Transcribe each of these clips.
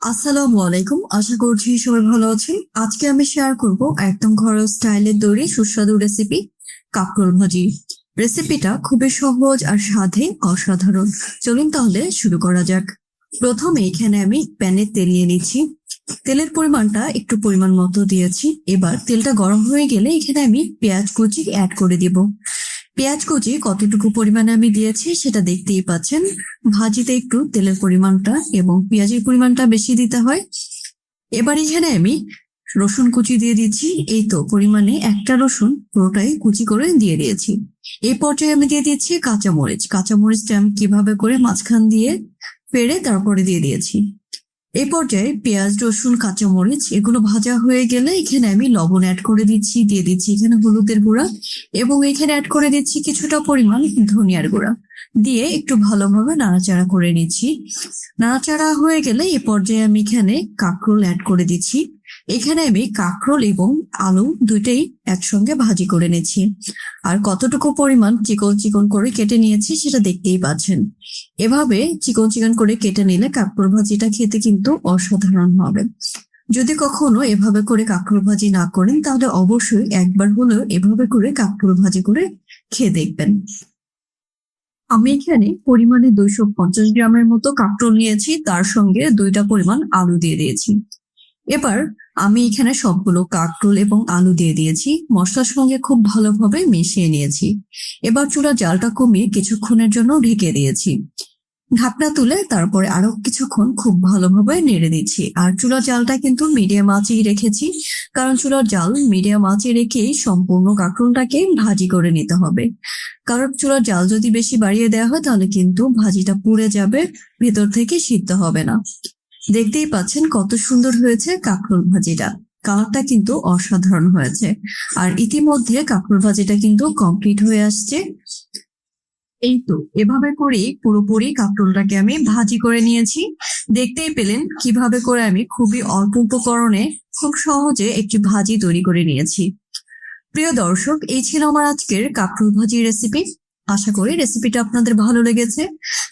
আসসালামু আলাইকুম। আশা করছি সবাই ভালো আছেন। আজকে আমি শেয়ার করব একদম ঘরোয়া স্টাইলে তৈরি সুস্বাদু রেসিপি কাঁকরোল ভাজি। রেসিপিটা খুবই সহজ আর স্বাদে অসাধারণ। চলুন তাহলে শুরু করা যাক। প্রথমে এখানে আমি প্যানে তেল নিয়ে নিচ্ছি। তেলের পরিমাণটা একটু পরিমাণ মতো দিয়েছি। এবার তেলটা গরম হয়ে গেলে এখানে আমি পেঁয়াজ কুচি অ্যাড করে দিব। পেঁয়াজ কুচি কতটুকু পরিমাণে আমি দিয়েছি সেটা দেখতেই পাচ্ছেন। ভাজিতে একটু তেলের পরিমাণটা এবং পেঁয়াজের পরিমাণটা বেশি দিতে হয়। এবার এখানে আমি রসুন কুচি দিয়ে দিচ্ছি। এই তো পরিমাণে একটা রসুন পুরোটাই কুচি করে দিয়ে দিয়েছি। এই পর্যায়ে আমি দিয়ে দিচ্ছি কাঁচামরিচ। কাঁচামরিচটা আমি কিভাবে করে মাঝখান দিয়ে পেড়ে তারপরে দিয়ে দিয়েছি। এই পর্যায়ে পেঁয়াজ, রসুন, কাঁচামরিচ এগুলো ভাজা হয়ে গেলে এখানে আমি লবণ অ্যাড করে দিচ্ছি, দিয়ে দিচ্ছি এখানে হলুদের গুঁড়া এবং এখানে অ্যাড করে দিচ্ছি কিছুটা পরিমাণ ধনিয়ার গুঁড়া। দিয়ে একটু ভালোভাবে নাড়াচাড়া করে নিচ্ছি। নাড়াচাড়া হয়ে গেলে এ পর্যায়ে আমি এখানে কাঁকরোল অ্যাড করে দিচ্ছি। এখানে আমি কাঁকরোল এবং আলু দুইটাই একসঙ্গে ভাজি করে নিচ্ছি। আর কতটুকু পরিমাণ চিকন চিকন করে কেটে নিয়েছি সেটা দেখতেই পাচ্ছেন। এভাবে চিকন চিকন করে কেটে নিলে কাঁকরোল ভাজিটা খেতে কিন্তু অসাধারণ হবে। যদি কখনো এভাবে করে কাঁকরোল ভাজি না করেন তাহলে অবশ্যই একবার হলেও এভাবে করে কাঁকরোল ভাজি করে খেয়ে দেখবেন। আমি এখানে পরিমাণে 250 গ্রামের মতো কাঁকরোল নিয়েছি, তার সঙ্গে 2টা পরিমাণ আলু দিয়ে দিয়েছি। এবার আমি এখানে সবগুলো কাঁকরোল এবং আলু দিয়ে দিয়েছি, মশলার সঙ্গে খুব ভালোভাবে মিশিয়ে নিয়েছি। এবার চুলার জালটা কমিয়ে কিছুক্ষণের জন্য ঢেকে দিয়েছি। ঢাকনা তুলে তারপরে আরো কিছুক্ষণ খুব ভালোভাবে নেড়ে দিচ্ছি। আর চুলার জালটা কিন্তু মিডিয়াম আঁচেই রেখেছি, কারণ চুলার জাল মিডিয়াম আঁচে রেখেই সম্পূর্ণ কাঁকরোলটাকে ভাজি করে নিতে হবে। কারণ চুলার জাল যদি বেশি বাড়িয়ে দেওয়া হয় তাহলে কিন্তু ভাজিটা পুড়ে যাবে, ভেতর থেকে সিদ্ধ হবে না। দেখতেই পাচ্ছেন কত সুন্দর হয়েছে কাঁকরোল ভাজিটা। কালারটা কিন্তু অসাধারণ হয়েছে। আর ইতিমধ্যে কাঁকরোল ভাজিটা কিন্তু কমপ্লিট হয়ে আসছে। এই তো এভাবে করে পুরোপুরি কাঁকরোলটাকে আমি ভাজি করে নিয়েছি। দেখতেই পেলেন কিভাবে করে আমি খুবই অল্প উপকরণে খুব সহজে একটি ভাজি তৈরি করে নিয়েছি। প্রিয় দর্শক, এই ছিল আমার আজকের কাঁকরোল ভাজি রেসিপি। আশা করি রেসিপিটা আপনাদের ভালো লেগেছে।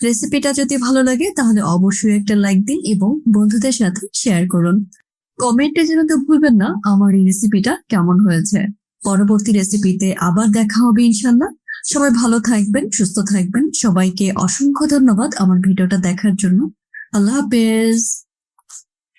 রেসিপিটা যদি ভালো লাগে তাহলে অবশ্যই একটা লাইক দিন এবং বন্ধুদের সাথে শেয়ার করুন। কমেন্টে জানাতে ভুলবেন না আমার এই রেসিপিটা কেমন হয়েছে। পরবর্তী রেসিপিতে আবার দেখা হবে ইনশাল্লাহ। সবাই ভালো থাকবেন, সুস্থ থাকবেন। সবাইকে অসংখ্য ধন্যবাদ আমার ভিডিওটা দেখার জন্য। আল্লাহ হাফেজ।